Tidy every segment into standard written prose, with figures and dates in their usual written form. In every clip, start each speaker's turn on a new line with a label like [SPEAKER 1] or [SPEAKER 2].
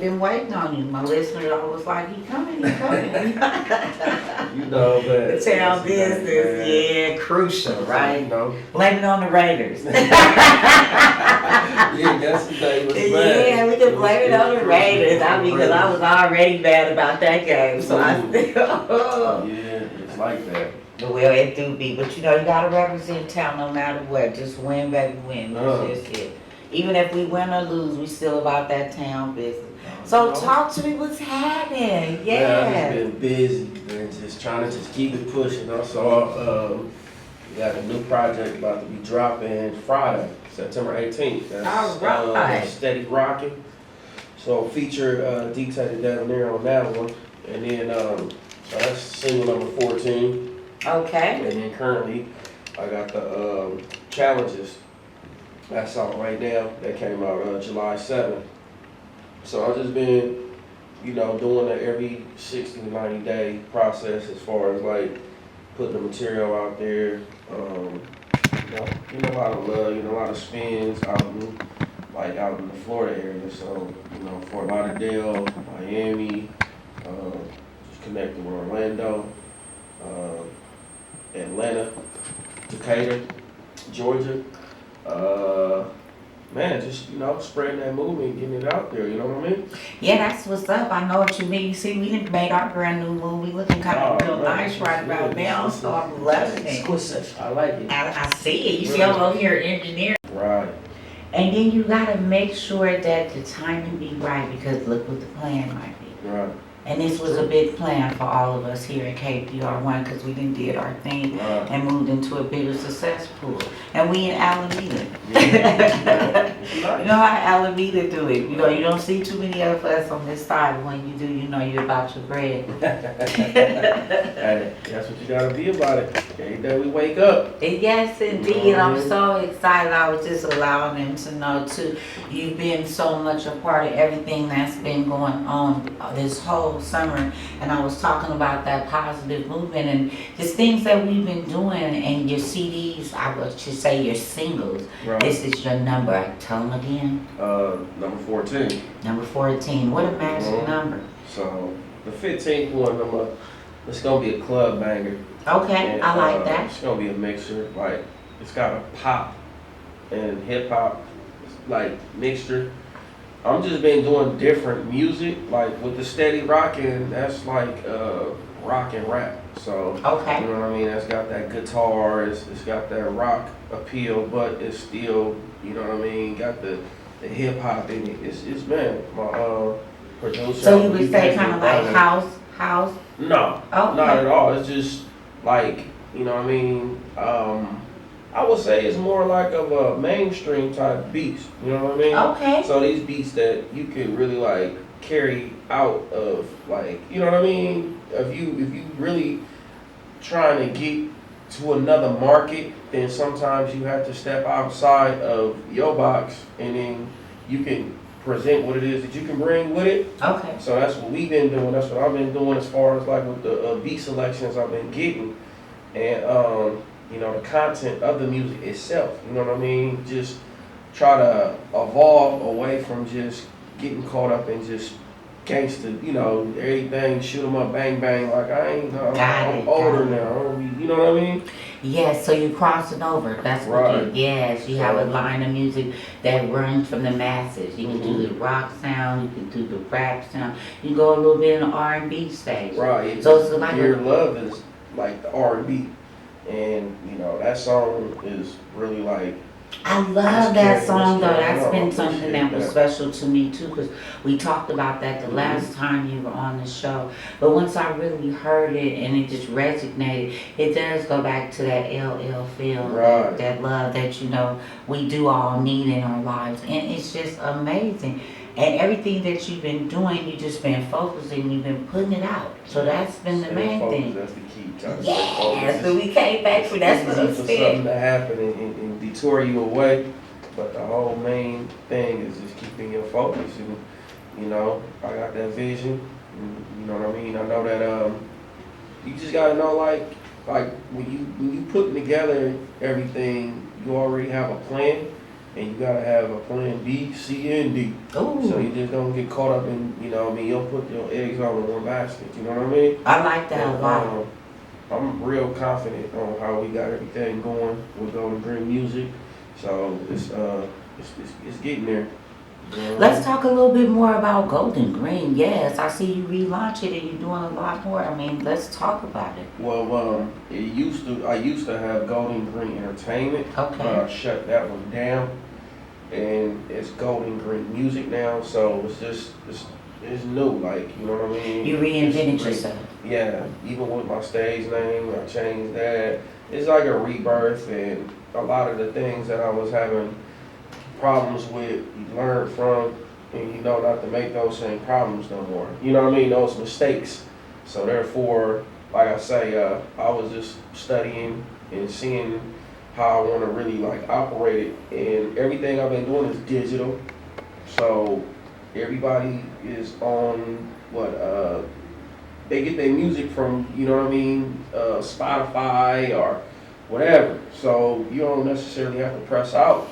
[SPEAKER 1] been waiting on you. My listener was like, he coming, he coming.
[SPEAKER 2] You know, but
[SPEAKER 1] Town business, yeah, crucial, right?
[SPEAKER 2] You know.
[SPEAKER 1] Blame it on the Raiders.
[SPEAKER 2] Yeah, yesterday was bad.
[SPEAKER 1] Yeah, we can blame it on the Raiders. I mean, because I was already mad about that game, so I still.
[SPEAKER 2] Yeah, it's like that.
[SPEAKER 1] Well, it do be, but you know, you gotta represent town no matter what. Just win, baby, win. That's just it. Even if we win or lose, we still about that town business. So talk to me, what's happening?
[SPEAKER 2] Yeah, I've just been busy and just trying to just keep it pushing. Also, we got a new project about to be dropping Friday, September 18th. That's
[SPEAKER 1] all right.
[SPEAKER 2] Steady Rocking. So feature detailed down there on that one. And then so that's single number 14.
[SPEAKER 1] Okay.
[SPEAKER 2] And then currently I got the Challenges. That's out right now. That came out July 7th. So I've just been, you know, doing it every 60 to 90 day process as far as like putting the material out there. You know, a lot of love, you know, a lot of spins out in the Florida area. So, you know, Fort Lauderdale, Miami, just connected with Orlando, Atlanta, Decatur, Georgia. Man, just, you know, spreading that movement, getting it out there, you know what I mean?
[SPEAKER 1] Yeah, that's what's up. I know what you mean. You see, we done made our brand new movie looking kind of real nice right about now, so I'm loving it.
[SPEAKER 2] Exquisite. I like it.
[SPEAKER 1] I see it. You see, I'm over here engineering.
[SPEAKER 2] Right.
[SPEAKER 1] And then you gotta make sure that the timing be right, because look what the plan might be.
[SPEAKER 2] Right.
[SPEAKER 1] And this was a big plan for all of us here at KPR1, because we done did our thing
[SPEAKER 2] Right.
[SPEAKER 1] and moved into a bigger success pool. And we in Alameda.
[SPEAKER 2] Yeah.
[SPEAKER 1] You know how Alameda do it. You know, you don't see too many of us on this side. When you do, you know you're about your bread.
[SPEAKER 2] Hey, that's what you gotta be about it. Every day we wake up.
[SPEAKER 1] Yes, indeed. I'm so excited. I was just allowing them to know too. You've been so much a part of everything that's been going on this whole summer. And I was talking about that positive movement and just things that we've been doing. And your CDs, I would just say your singles.
[SPEAKER 2] Right.
[SPEAKER 1] This is your number. Tell them again.
[SPEAKER 2] Number 14.
[SPEAKER 1] Number 14. What a magic number.
[SPEAKER 2] So the 15th one, it's gonna be a club banger.
[SPEAKER 1] Okay,
[SPEAKER 2] And,
[SPEAKER 1] I like that.
[SPEAKER 2] It's gonna be a mixture. Like it's got a pop and hip hop like mixture. I'm just been doing different music. Like with the Steady Rocking, that's like rock and rap. So
[SPEAKER 1] Okay.
[SPEAKER 2] you know what I mean? That's got that guitar. It's got that rock appeal, but it's still, you know what I mean? Got the hip hop in it. It's man, my producer.
[SPEAKER 1] So you would say kind of like house?
[SPEAKER 2] No,
[SPEAKER 1] Okay.
[SPEAKER 2] not at all. It's just like, you know what I mean? I would say it's more like of a mainstream type beats. You know what I mean?
[SPEAKER 1] Okay.
[SPEAKER 2] So these beats that you could really like carry out of like, you know what I mean? If you really trying to get to another market, then sometimes you have to step outside of your box and then you can present what it is that you can bring with it.
[SPEAKER 1] Okay.
[SPEAKER 2] So that's what we've been doing. That's what I've been doing as far as like with the beat selections I've been getting. And you know, the content of the music itself, you know what I mean? Just try to evolve away from just getting caught up in just gangsta, you know, everything, shoot 'em up, bang, bang, like I ain't, I'm older now, you know what I mean?
[SPEAKER 1] Yes, so you're crossing over. That's what
[SPEAKER 2] Right.
[SPEAKER 1] yes, you have a line of music that runs from the masses. You can do the rock sound, you can do the rap sound, you can go a little bit in the R&B stage.
[SPEAKER 2] Right.
[SPEAKER 1] So it's like
[SPEAKER 2] Your Love is like the R&B, and you know, that song is really like,
[SPEAKER 1] I love that song though. That's
[SPEAKER 2] I
[SPEAKER 1] been
[SPEAKER 2] appreciate
[SPEAKER 1] something that was special to me too, because we talked about that the last time you were on the show. But once I really heard it and it just resonated, it does go back to that LL feel,
[SPEAKER 2] Right.
[SPEAKER 1] that love that, you know, we do all need in our lives. And it's just amazing. And everything that you've been doing, you've just been focusing, you've been putting it out. So that's been the main thing.
[SPEAKER 2] That's the key.
[SPEAKER 1] Yeah, so we came back for that's what I'm
[SPEAKER 2] for
[SPEAKER 1] saying.
[SPEAKER 2] something to happen and detour you away, but the whole main thing is just keeping your focus. And you know, I got that vision. And, you know what I mean? I know that you just gotta know like when you putting together everything, you already have a plan. and you gotta have a plan B, C, and D.
[SPEAKER 1] Ooh.
[SPEAKER 2] So you just don't get caught up in, you know what I mean, you don't put your eggs all in one basket, you know what I mean?
[SPEAKER 1] I like that a lot.
[SPEAKER 2] I'm real confident on how we got everything going with Golden Green Music. So it's getting there. You know?
[SPEAKER 1] Let's talk a little bit more about Golden Green. Yes, I see you relaunch it and you're doing a lot more. I mean, let's talk about it.
[SPEAKER 2] Well, I used to have Golden Green Entertainment,
[SPEAKER 1] Okay.
[SPEAKER 2] but I shut that one down, and it's Golden Green Music now. So it's new, like, you know what I mean.
[SPEAKER 1] You reinvented yourself.
[SPEAKER 2] Yeah, even with my stage name, I changed that. It's like a rebirth, and a lot of the things that I was having problems with, you learn from, and you know not to make those same problems no more. You know what I mean? Those mistakes. So therefore, like I say, I was just studying and seeing how I want to really like operate it, and everything I've been doing is digital. So everybody is on they get their music from, you know what I mean, Spotify or whatever. So you don't necessarily have to press out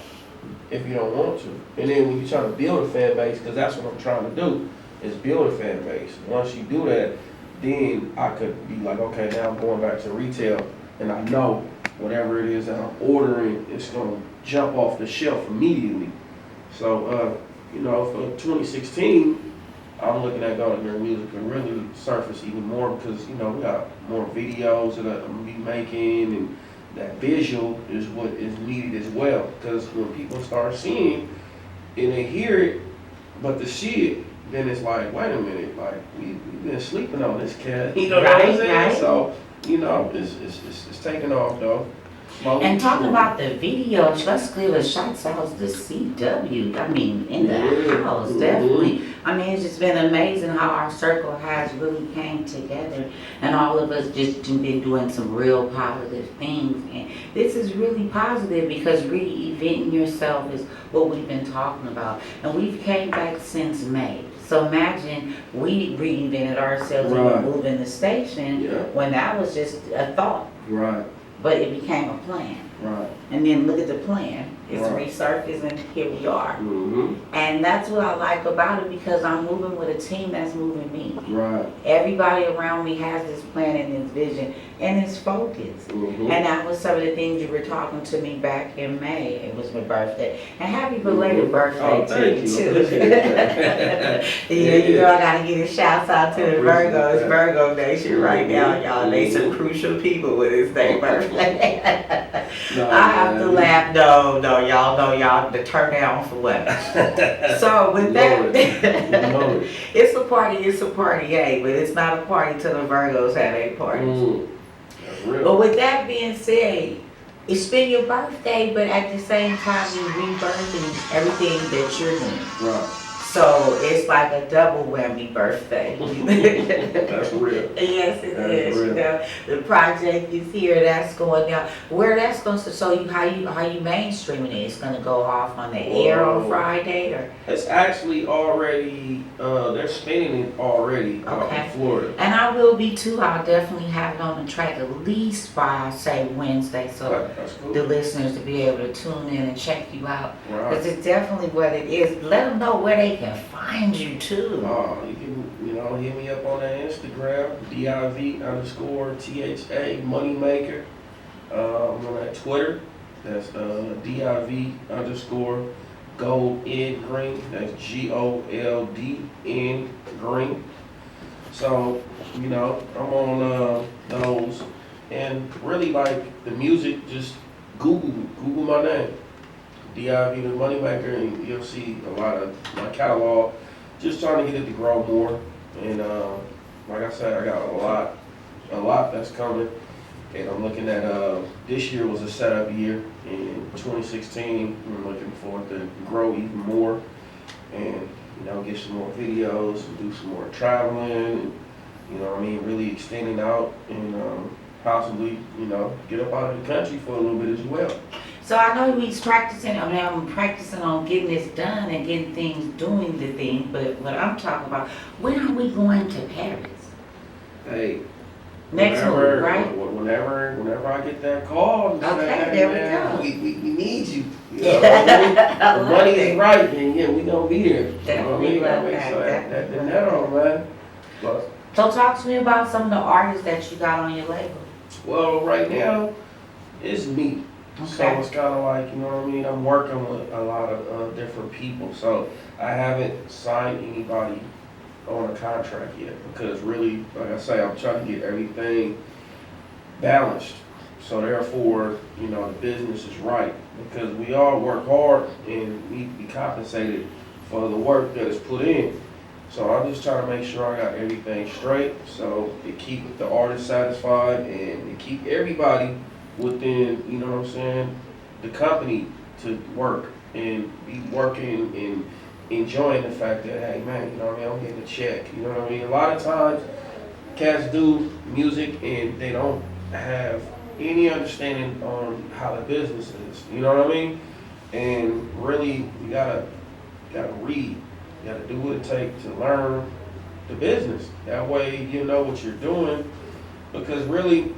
[SPEAKER 2] if you don't want to. And then when you're trying to build a fan base, because that's what I'm trying to do, is build a fan base. Once you do that, then I could be like, okay, now I'm going back to retail, and I know whatever it is that I'm ordering, it's going to jump off the shelf immediately. So, you know, for 2016, I'm looking at Golden Green Music to really surface even more, because, you know, we got more videos that I'm going to be making, and that visual is what is needed as well. Because when people start seeing and they hear it, but to see it, then it's like, wait a minute, like we've been sleeping on this cat. You know what I'm saying?
[SPEAKER 1] Right.
[SPEAKER 2] So, you know, it's taking off though.
[SPEAKER 1] And talking about the videos, let's give a shout out to CW. I mean, in the house, definitely. I mean, it's just been amazing how our circle has really came together, and all of us just been doing some real positive things. And this is really positive, because reinventing yourself is what we've been talking about, and we've came back since May. So imagine we reinvented ourselves and we're moving the station when that was just a thought.
[SPEAKER 2] Right.
[SPEAKER 1] But it became a plan.
[SPEAKER 2] Right.
[SPEAKER 1] And then look at the plan. It's resurfaced, and here we are. And that's what I like about it, because I'm moving with a team that's moving me.
[SPEAKER 2] Right.
[SPEAKER 1] Everybody around me has this plan and this vision and this focus. And that was some of the things you were talking to me back in May. It was my birthday. And happy belated birthday to you too. Yeah, you know I gotta give a shout out to the Virgos. It's Virgo Nation right now, y'all. They some crucial people with this day birthday. I have to laugh. No, y'all know y'all to turn down for what. So with that, it's a party, hey, but it's not a party till the Virgos have a party. But with that being said, it's been your birthday, but at the same time you're rebirthing everything that you're doing.
[SPEAKER 2] Right.
[SPEAKER 1] So it's like a double whammy birthday.
[SPEAKER 2] That's real.
[SPEAKER 1] Yes, it is. You know, the project is here. That's going down. Where that's going to show you how you mainstreaming it. It's going to go off on the air on Friday, or
[SPEAKER 2] it's actually already. They're spinning it already in Florida.
[SPEAKER 1] And I will be too. I'll definitely have it on the track at least by say Wednesday, so the listeners to be able to tune in and check you out, because it's definitely what it is. Let them know where they can find you too.
[SPEAKER 2] You can, hit me up on that Instagram, DIV_THA Moneymaker. I'm on that Twitter, that's DIV_Gold N Green. That's GOLDN Green. So, I'm on those, and really like the music, just Google my name. DIV the Moneymaker, and you'll see a lot of my catalog. Just trying to get it to grow more, and like I said, I got a lot that's coming, and I'm looking at this year was a setup year. In 2016, I'm looking forward to grow even more, and get some more videos and do some more traveling, and really extending out, and possibly get up out of the country for a little bit as well.
[SPEAKER 1] So I know he's practicing, I'm practicing on getting this done and getting things, doing the thing, but what I'm talking about, when are we going to Paris?
[SPEAKER 2] Hey,
[SPEAKER 1] Next move, right?
[SPEAKER 2] Whenever I get that call, and
[SPEAKER 1] Okay,
[SPEAKER 2] say, hey,
[SPEAKER 1] there we
[SPEAKER 2] man,
[SPEAKER 1] go.
[SPEAKER 2] we need you. You know what I mean?
[SPEAKER 1] I
[SPEAKER 2] The
[SPEAKER 1] love
[SPEAKER 2] money
[SPEAKER 1] it.
[SPEAKER 2] is right, then yeah, we gonna be there. You know what I
[SPEAKER 1] Definitely
[SPEAKER 2] mean?
[SPEAKER 1] love that.
[SPEAKER 2] So that
[SPEAKER 1] Definitely
[SPEAKER 2] that
[SPEAKER 1] love
[SPEAKER 2] on, man. But,
[SPEAKER 1] So talk to me about some of the artists that you got on your label.
[SPEAKER 2] well, right now, it's me. So
[SPEAKER 1] Okay.
[SPEAKER 2] it's kind of like, you know what I mean? I'm working with a lot of different people. So I haven't signed anybody on a contract yet because really, like I say, I'm trying to get everything balanced. So therefore, you know, the business is right because we all work hard and need to be compensated for the work that is put in. So I'm just trying to make sure I got everything straight so to keep the artist satisfied and to keep everybody within, you know what I'm saying, the company to work and be working and enjoying the fact that, hey man, you know what I mean, I'm getting a check, you know what I mean? A lot of times cats do music and they don't have any understanding on how the business is, you know what I mean? And really, you gotta read, you gotta do what it takes to learn the business. That way you know what you're doing because really,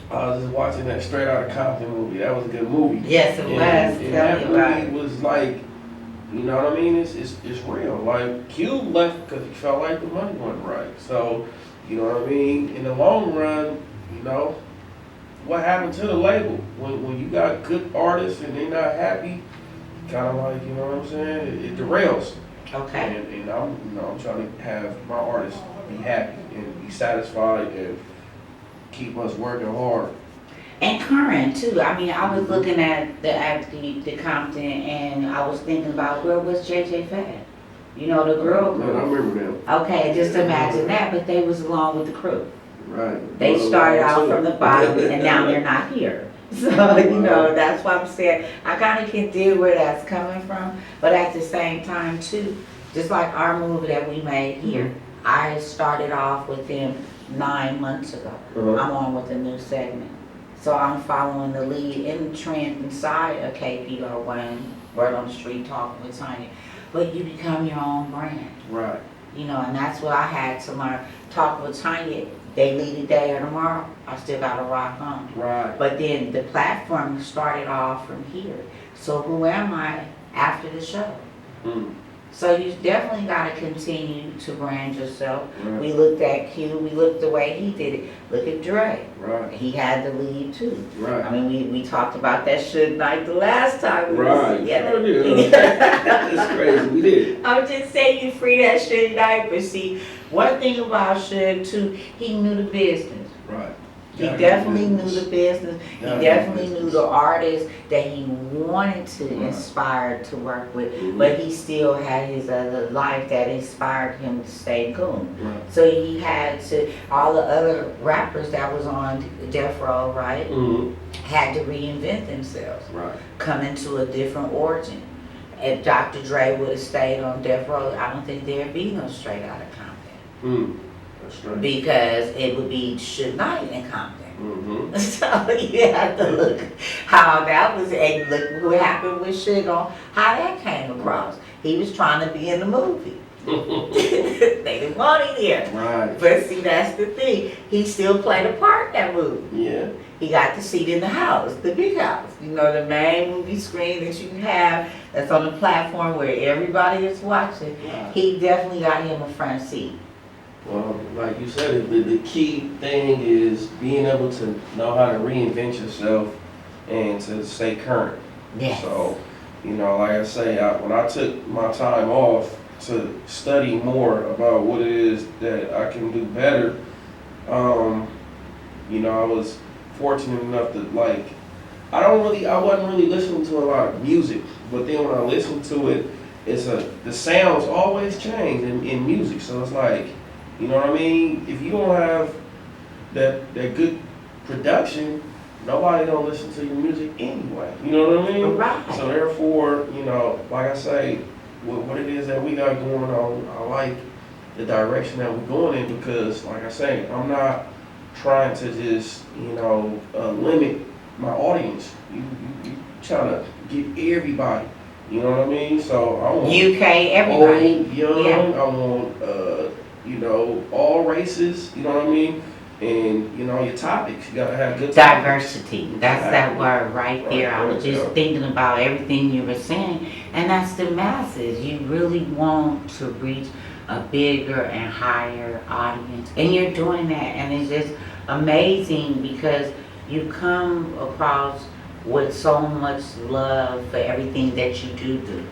[SPEAKER 2] I was just watching that Straight Outta Compton movie. That was a good movie.
[SPEAKER 1] Yes, it was.
[SPEAKER 2] And
[SPEAKER 1] Tell
[SPEAKER 2] that
[SPEAKER 1] me about it.
[SPEAKER 2] movie was like, you know what I mean? It's real. Like Cube left because he felt like the money wasn't right. So, you know what I mean? In the long run, you know, what happened to the label? When you got good artists and they're not happy, kind of like, you know what I'm saying? It derails.
[SPEAKER 1] Okay.
[SPEAKER 2] And I'm trying to have my artists be happy and be satisfied and keep us working hard.
[SPEAKER 1] And current too. I mean, I was looking at the Compton, and I was thinking about where was JJ Fad? You know, the girl
[SPEAKER 2] Man, I
[SPEAKER 1] group.
[SPEAKER 2] remember them.
[SPEAKER 1] Okay, just imagine that. But they was along with the crew.
[SPEAKER 2] Right.
[SPEAKER 1] They started out from the bottom, and now they're not here. So you know, that's why I'm saying I kind of can deal where that's coming from. But at the same time too, just like our movie that we made here, I started off with them 9 months ago. I'm on with a new segment. So I'm following the lead in the trend inside of KPR1, Word on the Street, Talking with Tonya. But you become your own brand.
[SPEAKER 2] Right.
[SPEAKER 1] You know, and that's what I had to learn. Talking with Tonya, they leave today or tomorrow, I still gotta rock on.
[SPEAKER 2] Right.
[SPEAKER 1] But then the platform started off from here. So who am I after the show?
[SPEAKER 2] Mm.
[SPEAKER 1] So you definitely got to continue to brand yourself.
[SPEAKER 2] Right.
[SPEAKER 1] We looked at Q, we looked the way he did it. Look at Dre.
[SPEAKER 2] Right.
[SPEAKER 1] He had the lead too.
[SPEAKER 2] Right.
[SPEAKER 1] I mean, we talked about that Suge Knight the last time we
[SPEAKER 2] Right.
[SPEAKER 1] was together.
[SPEAKER 2] Sure did. That's crazy. We did.
[SPEAKER 1] I'm just saying you free that Suge Knight, but see, one thing about Suge too, he knew the business.
[SPEAKER 2] Right.
[SPEAKER 1] He definitely knew the business. He definitely knew the artists that he wanted to inspire to work with, but he still had his other life that inspired him to stay cool.
[SPEAKER 2] Right.
[SPEAKER 1] So he had to, all the other rappers that was on Death Row, right, had to reinvent themselves,
[SPEAKER 2] Right.
[SPEAKER 1] come into a different origin. If Dr. Dre would have stayed on Death Row, I don't think there'd be no Straight Outta Compton.
[SPEAKER 2] That's right.
[SPEAKER 1] Because it would be Suge Knight and Compton.
[SPEAKER 2] Mm-hmm.
[SPEAKER 1] So you have to look how that was, and look what happened with Suge on how that came across. He was trying to be in the movie. They didn't want him there.
[SPEAKER 2] Right.
[SPEAKER 1] But see, that's the thing. He still played a part in that movie.
[SPEAKER 2] Yeah.
[SPEAKER 1] He got the seat in the house, the big house. You know, the main movie screen that you can have that's on the platform where everybody is watching.
[SPEAKER 2] Right.
[SPEAKER 1] He definitely got him a front seat.
[SPEAKER 2] Well, like you said, the key thing is being able to know how to reinvent yourself and to stay current.
[SPEAKER 1] Yes.
[SPEAKER 2] So, you know, like I say, when I took my time off to study more about what it is that I can do better, you know, I was fortunate enough to like, I wasn't really listening to a lot of music, but then when I listened to it, the sounds always change in music. So it's like, you know what I mean? If you don't have that good production, nobody don't listen to your music anyway. You know what I mean?
[SPEAKER 1] Right.
[SPEAKER 2] So therefore, you know, like I say, what it is that we got going on, I like the direction that we're going in because, like I say, I'm not trying to just, you know, limit my audience. You trying to get everybody. You know what I mean? So I want
[SPEAKER 1] UK, everybody.
[SPEAKER 2] old, young.
[SPEAKER 1] Yeah.
[SPEAKER 2] I want you know, all races. You know what I mean? and, you know, your topics. You gotta have good topics.
[SPEAKER 1] Diversity, that's that word right there. I was just thinking about everything you were saying, and that's the masses. You really want to reach a bigger and higher audience, and you're doing that, and it's just amazing because you come across with so much love for everything that you do.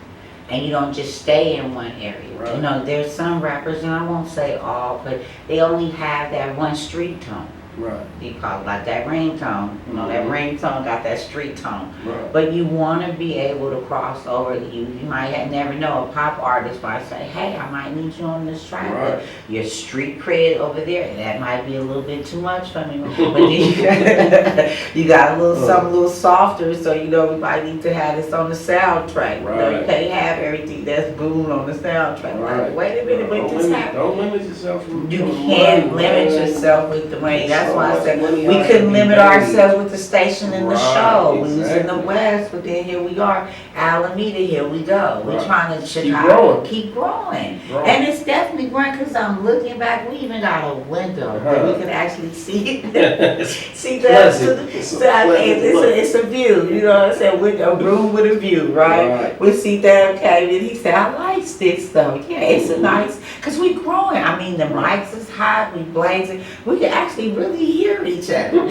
[SPEAKER 1] And you don't just stay in one area.
[SPEAKER 2] Right.
[SPEAKER 1] You know, there's some rappers, and I won't say all, but they only have that one street tone.
[SPEAKER 2] Right.
[SPEAKER 1] You call it like that ringtone. You know, that ringtone got that street tone.
[SPEAKER 2] Right.
[SPEAKER 1] But you want to be able to cross over. You might never know. A pop artist might say, hey, I might need you on this track.
[SPEAKER 2] Right.
[SPEAKER 1] But your street cred over there, that might be a little bit too much for me. But then you got a little something a little softer, so you know we might need to have this on the soundtrack.
[SPEAKER 2] Right.
[SPEAKER 1] You know, you can't have everything that's booming on the soundtrack.
[SPEAKER 2] Right.
[SPEAKER 1] Like, wait a minute, what just happened?
[SPEAKER 2] Don't limit yourself from
[SPEAKER 1] You can't limit yourself with the money. That's why I said we couldn't limit ourselves with the station and the show. We was in the West, but then here we are, Alameda, here we go. We're trying to Chicago, keep growing. And it's definitely growing because I'm looking back, we even got a window where we can actually see see it's a view, you know what I'm saying, with a room with a view, right? We see that came in, he said, I like sticks though. Yeah, it's a nice, because we growing. I mean, the mics is hot, we blazing, we can actually really hear each other.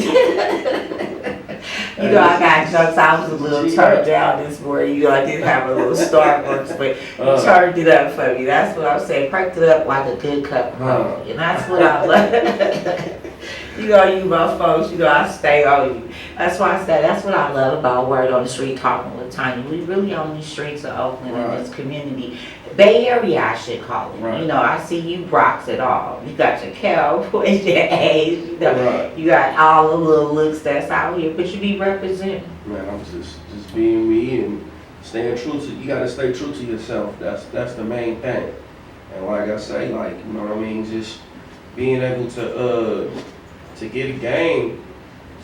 [SPEAKER 1] You know, I got jokes. I was a little turned down this morning. You know, I did have a little Starbucks, but you turned it up for me. That's what I'm saying. Perked it up like a good cup of coffee. And that's what I love. You know, you my folks, you know, I stay on you. That's why I said, that's what I love about Word on the Street, talking with Tonya. We really on these streets of Oakland in this community. Bay Area, I should call it. You know, I see you Bronx at all. You got your Cowboys, your A's, you know, you got all the little looks that's out here, but you be representing.
[SPEAKER 2] Man, I'm just being me and staying true to, you gotta stay true to yourself. That's the main thing. And like I say, like, you know what I mean, just being able to get a game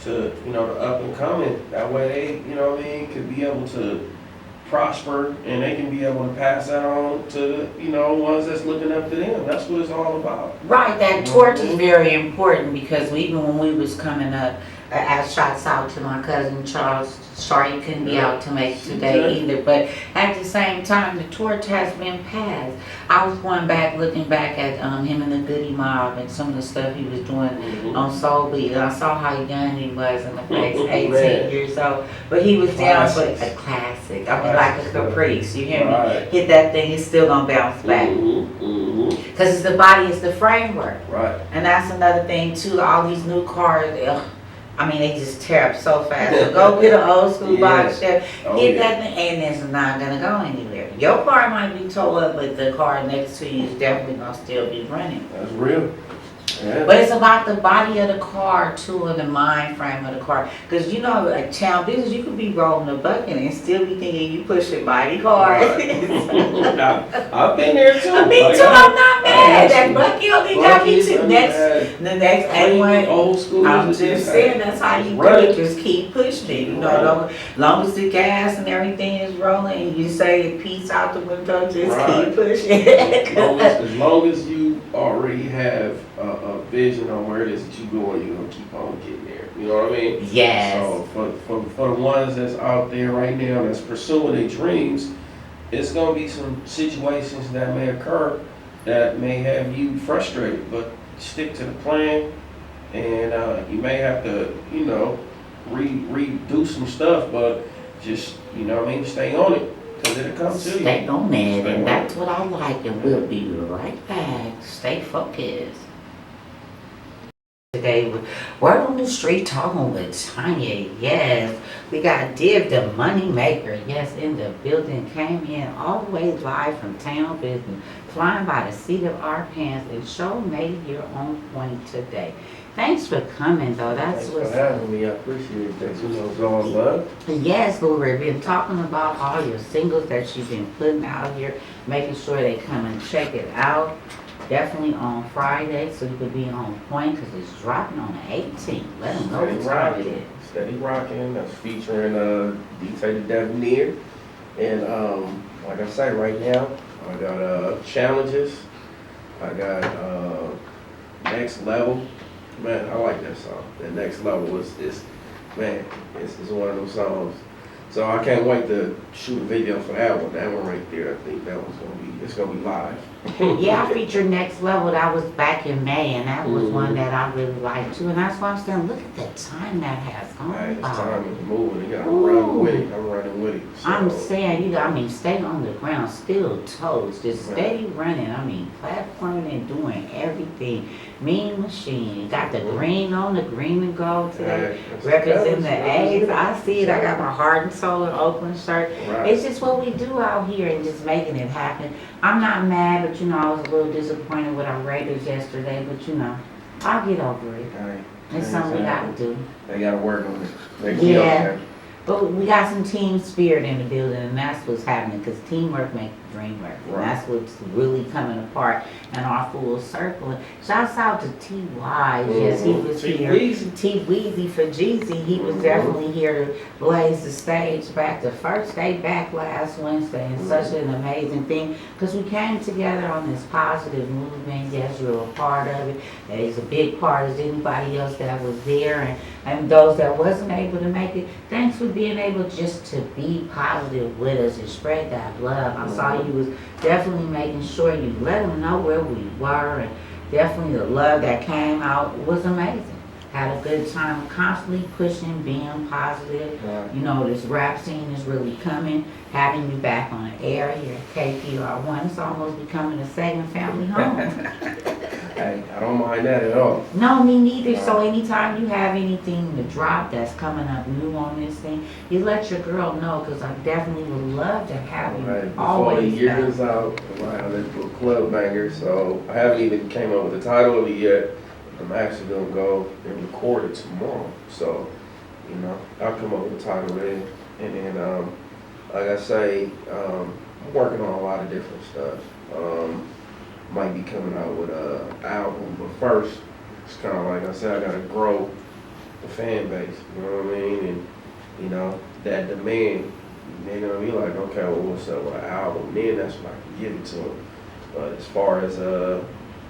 [SPEAKER 2] to, you know, the up and coming. That way they, you know what I mean, could be able to prosper and they can be able to pass that on to the, you know, ones that's looking up to them. That's what it's all about.
[SPEAKER 1] Right, that torch is very important because even when we was coming up, I shouts out to my cousin Charles. Sorry you couldn't be out to make today either, but at the same time, the torch has been passed. I was going back, looking back at him and the Goody Mob and some of the stuff he was doing on Soul Beat. And I saw how young he was in the face, 18 years old. But he was down for a classic. I mean, like a Caprice, you hear me? Hit that thing, it's still gonna bounce back. Because it's the body, it's the framework.
[SPEAKER 2] Right.
[SPEAKER 1] And that's another thing too, all these new cars, I mean, they just tear up so fast. So go get an old school box shell, hit that thing, and it's not gonna go anywhere. Your car might be towed up, but the car next to you is definitely gonna still be running.
[SPEAKER 2] That's real. Yeah.
[SPEAKER 1] But it's about the body of the car too, and the mind frame of the car. Because you know, like town business, you could be rolling a bucket and still be thinking you pushing mighty hard.
[SPEAKER 2] I've been there too.
[SPEAKER 1] Me too, I'm not mad. That bucket only got me too. The next A1,
[SPEAKER 2] old school.
[SPEAKER 1] I'm just saying that's how you do it. Just keep pushing it. You know, long as the gas and everything is rolling, and you say peace out the window, just keep pushing.
[SPEAKER 2] As long as you already have a vision on where it is that you're going, you're gonna keep on getting there. You know what I mean?
[SPEAKER 1] Yes.
[SPEAKER 2] So for the ones that's out there right now that's pursuing their dreams, it's gonna be some situations that may occur that may have you frustrated, but stick to the plan, and you may have to, you know, redo some stuff, but just, you know what I mean, stay on it. Because it'll come to you.
[SPEAKER 1] Stay on it, and that's what I like, and we'll be right back. Stay focused. Today, Word on the Street talking with Tonya. Yes, we got DIV, the money maker. Yes, in the building, came in all the way live from town business, flying by the seat of our pants, and show made your own point today. Thanks for coming, though. That's
[SPEAKER 2] what's for having me. I appreciate it. Thanks for going, bud.
[SPEAKER 1] Yes, but we've been talking about all your singles that you've been putting out here, making sure they come and check it out. Definitely on Friday, so you could be on point because it's dropping on the 18th. Let them know what time it is.
[SPEAKER 2] Steady Rocking. That's featuring DJ Debonair. And like I say, right now, I got challenges. I got Next Level. Man, I like that song. The Next Level is man, it's one of those songs. So I can't wait to shoot a video for that one. That one right there, I think that one's it's gonna be live.
[SPEAKER 1] Yeah, I featured Next Level. That was back in May, and that was one that I really liked too. And that's why I'm saying, look at the time that has gone
[SPEAKER 2] Hey, this
[SPEAKER 1] by.
[SPEAKER 2] time is moving. You gotta run with it. I'm running with it. So.
[SPEAKER 1] I'm saying, stay on the ground, still toes, just steady running. Platforming and doing everything. Mean Machine, you got the green on, the green and gold today, representing the A's. I see it. I got my heart and soul in Oakland shirt.
[SPEAKER 2] Right.
[SPEAKER 1] It's just what we do out here and just making it happen. I'm not mad, but I was a little disappointed with our Raiders yesterday, but I'll get over it.
[SPEAKER 2] Right.
[SPEAKER 1] It's something we got to do.
[SPEAKER 2] They gotta work on it.
[SPEAKER 1] Yeah. But we got some team spirit in the building, and that's what's happening, because teamwork makes the dream work. And that's what's really coming apart in our full circle. And shouts out to T.Y. Yes, he was here. T-Weezy for Jeezy. He was definitely here to blaze the stage back. The first day back last Wednesday, and such an amazing thing, because we came together on this positive movement. Yes, you're a part of it. It's a big part as anybody else that was there, and those that wasn't able to make it. Thanks for being able just to be positive with us and spread that love. I saw you was definitely making sure you let them know where we were, and definitely the love that came out was amazing. Had a good time, constantly pushing, being positive. This rap scene is really coming. Having you back on the air here at KPR1, it's almost becoming a second family home.
[SPEAKER 2] Hey, I don't mind that at all.
[SPEAKER 1] No, me neither. So anytime you have anything to drop that's coming up new on this thing, you let your girl know, because I definitely would love to have you always.
[SPEAKER 2] Before the year is out, on this little club banger, so I haven't even came up with the title of it yet. I'm actually gonna go and record it tomorrow. So, I'll come up with a title then. And then, like I say, I'm working on a lot of different stuff. Might be coming out with an album, but first, it's kind of like I said, I gotta grow the fan base, you know what I mean? And, that demand, they're gonna be like, okay, well, what's up with an album? Then that's when I can give it to them. But as far as, the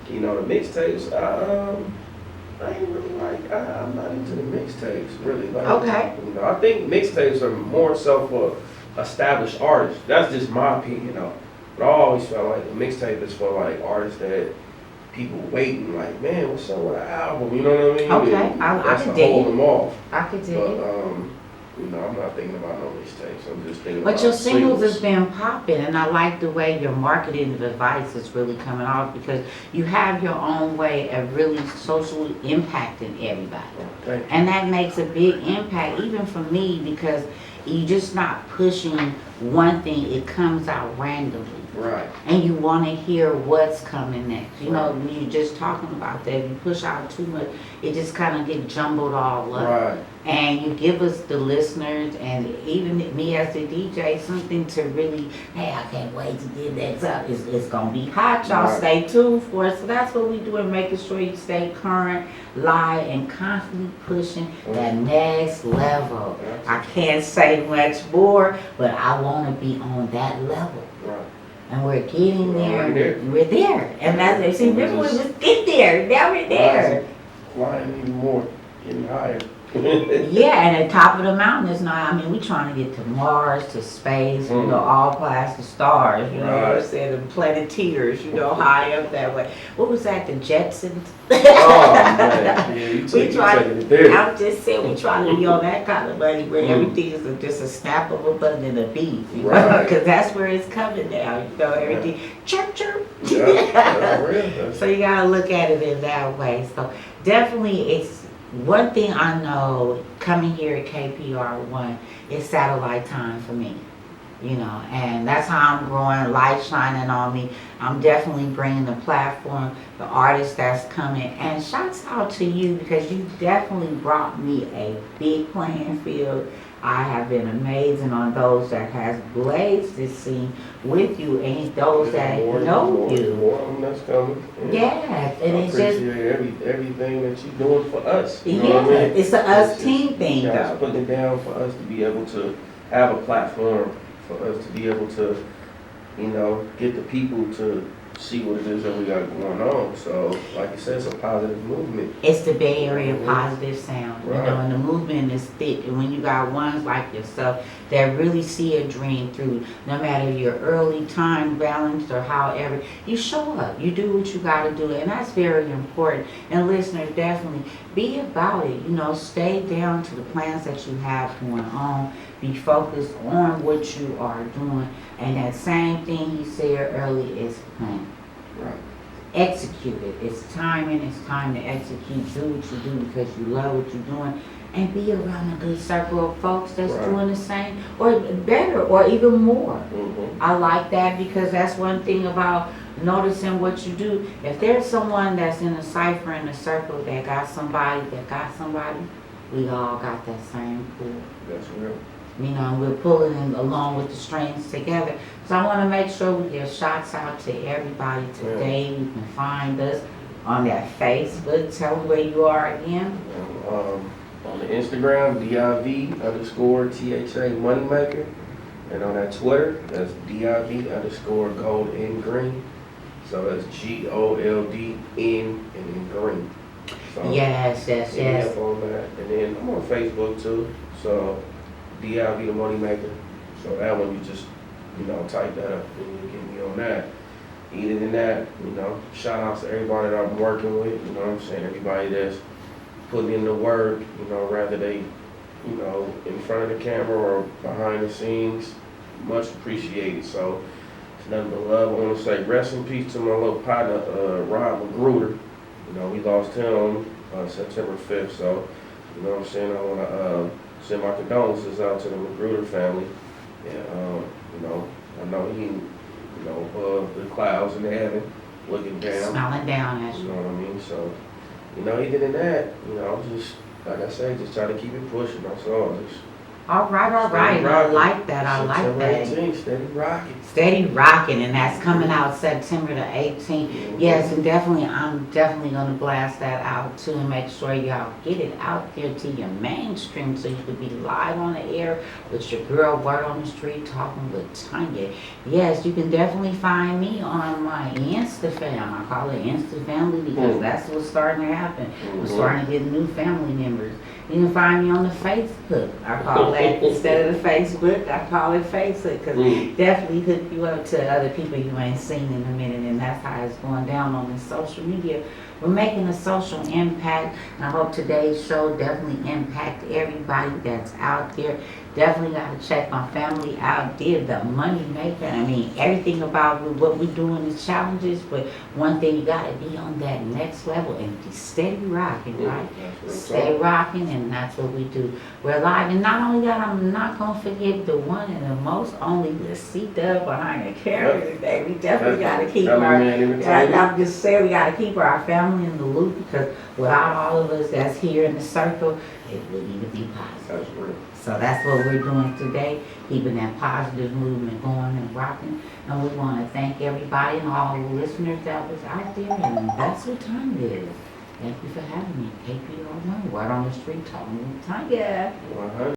[SPEAKER 2] mixtapes, I ain't really I'm not into the mixtapes, really.
[SPEAKER 1] Okay.
[SPEAKER 2] I think mixtapes are more so for established artists. That's just my opinion, though. But I always felt like the mixtape is for like artists that people waiting, like, man, what's up with an album? You know what I mean?
[SPEAKER 1] Okay, I could dig
[SPEAKER 2] hold them off.
[SPEAKER 1] I could dig it.
[SPEAKER 2] I'm not thinking about no mixtapes. I'm just thinking
[SPEAKER 1] But
[SPEAKER 2] about
[SPEAKER 1] your singles has
[SPEAKER 2] singles.
[SPEAKER 1] been popping, and I like the way your marketing device is really coming off, because you have your own way of really socially impacting everybody.
[SPEAKER 2] Thank you.
[SPEAKER 1] And that makes a big impact, even for me, because you're just not pushing one thing, it comes out randomly.
[SPEAKER 2] Right.
[SPEAKER 1] And you want to hear what's coming next. When you're just talking about that, if you push out too much, it just kind of get jumbled all up.
[SPEAKER 2] Right.
[SPEAKER 1] And you give us, the listeners, and even me as the DJ, something to really, hey, I can't wait to get next up. It's going to be hot, y'all.
[SPEAKER 2] Right.
[SPEAKER 1] Stay tuned for it. So that's what we doing, making sure you stay current, live, and constantly pushing that next level. I can't say much more, but I want to be on that level.
[SPEAKER 2] Right.
[SPEAKER 1] And we're getting there.
[SPEAKER 2] There.
[SPEAKER 1] We're there. And that's, see, remember we just get there. Now we're there.
[SPEAKER 2] Flying even more, getting higher.
[SPEAKER 1] Yeah, and at the top of the mountain is not, we trying to get to Mars, to space, all plastic stars, what I'm saying, the planeteers, high up that way. What was that, the Jetsons?
[SPEAKER 2] Oh, man. Yeah, you taking it there.
[SPEAKER 1] I'm just saying, we trying to be on that kind of money where everything is just a snap of a button and a beat, because that's where it's coming now, everything, chirp, chirp.
[SPEAKER 2] Yeah, that's real.
[SPEAKER 1] So you gotta look at it in that way. So definitely, it's one thing I know coming here at KPR1 is satellite time for me, and that's how I'm growing, light shining on me. I'm definitely bringing the platform, the artists that's coming, and shouts out to you, because you definitely brought me a big playing field. I have been amazing on those that has blazed this scene with you, and those that know you.
[SPEAKER 2] More of them that's coming.
[SPEAKER 1] Yes, and it's just
[SPEAKER 2] everything that you're doing for us. You know
[SPEAKER 1] yeah,
[SPEAKER 2] what I mean?
[SPEAKER 1] it's a us team thing,
[SPEAKER 2] though.
[SPEAKER 1] though.
[SPEAKER 2] Putting it down for us to be able to have a platform, for us to be able to, get the people to see what it is that we got going on. So, like you said, it's a positive movement.
[SPEAKER 1] It's the Bay Area positive sound, you
[SPEAKER 2] Right.
[SPEAKER 1] know, and the movement is thick. And when you got ones like yourself that really see a dream through, no matter your early time balance or however, you show up, you do what you got to do, and that's very important. And listeners, definitely be about it. You know, stay down to the plans that you have going on. Be focused on what you are doing, and that same thing he said earlier is plan.
[SPEAKER 2] Right.
[SPEAKER 1] Execute it. It's time to execute. Do what you do because you love what you're doing, and be around a good circle of folks that's
[SPEAKER 2] Right.
[SPEAKER 1] doing the same or better or even more.
[SPEAKER 2] Mm-hmm.
[SPEAKER 1] I like that because that's one thing about noticing what you do. If there's someone that's in a cipher in a circle that got somebody, we all got that same pool.
[SPEAKER 2] That's real.
[SPEAKER 1] You know, and we're pulling them along with the strings together. So I want to make sure we give shots out to everybody today. You can find us on that Facebook. Tell me where you are again.
[SPEAKER 2] On the Instagram, DIV_THA Moneymaker. And on that Twitter, that's DIV_gold and green. So that's GOLDN and then green. So
[SPEAKER 1] Yes.
[SPEAKER 2] hit me up on that. And then I'm on Facebook too. So DIV the Moneymaker. So that one you just, type that up and you get me on that. Either than that, shout outs to everybody that I'm working with, you know what I'm saying? Everybody that's putting in the work, rather they, in front of the camera or behind the scenes, much appreciated. So it's nothing but love. I want to say rest in peace to my little partner, Rob Magruder. We lost him September 5th. So, you know what I'm saying? I want to send my condolences out to the Magruder family. And, I know he, above the clouds in heaven, looking down.
[SPEAKER 1] Smiling down at
[SPEAKER 2] You
[SPEAKER 1] you.
[SPEAKER 2] know what I mean? So, either than that, just, like I say, just try to keep it pushing. That's all. Just
[SPEAKER 1] All right.
[SPEAKER 2] steady
[SPEAKER 1] I
[SPEAKER 2] rocking.
[SPEAKER 1] like that. I like
[SPEAKER 2] September
[SPEAKER 1] that.
[SPEAKER 2] 18th, steady rocking.
[SPEAKER 1] Steady rocking, and that's coming out September the 18th.
[SPEAKER 2] Mhm.
[SPEAKER 1] Yes, and I'm definitely gonna blast that out too, and make sure y'all get it out there to your mainstream so you could be live on the air with your girl Word on the Street talking with Tonya. Yes, you can definitely find me on my Insta fam. I call it Insta family because that's what's starting to happen. We're starting to get new family members. You can find me on the Facebook. I call that, instead of the Facebook, I call it Facebook, because definitely hook you up to other people you ain't seen in a minute, and that's how it's going down on the social media. We're making a social impact, and I hope today's show definitely impact everybody that's out there. Definitely got to check my family out there, the money maker. I mean, everything about what we do in the challenges, but one thing, you got to be on that next level and be steady rocking, right? Stay rocking, and that's what we do. We're live, and not only that, I'm not going to forget the one and the most only, the C-Dub behind the camera today. We definitely got to keep I'm just saying, we got to keep our family in the loop, because without all of us that's here in the circle, it would need to be positive.
[SPEAKER 2] That's real.
[SPEAKER 1] So that's what we're doing today, keeping that positive movement going and rocking. And we want to thank everybody and all the listeners that was out there, and that's what time it is. Thank you for having me. KP on Word on the Street talking with Tonya.
[SPEAKER 2] 100.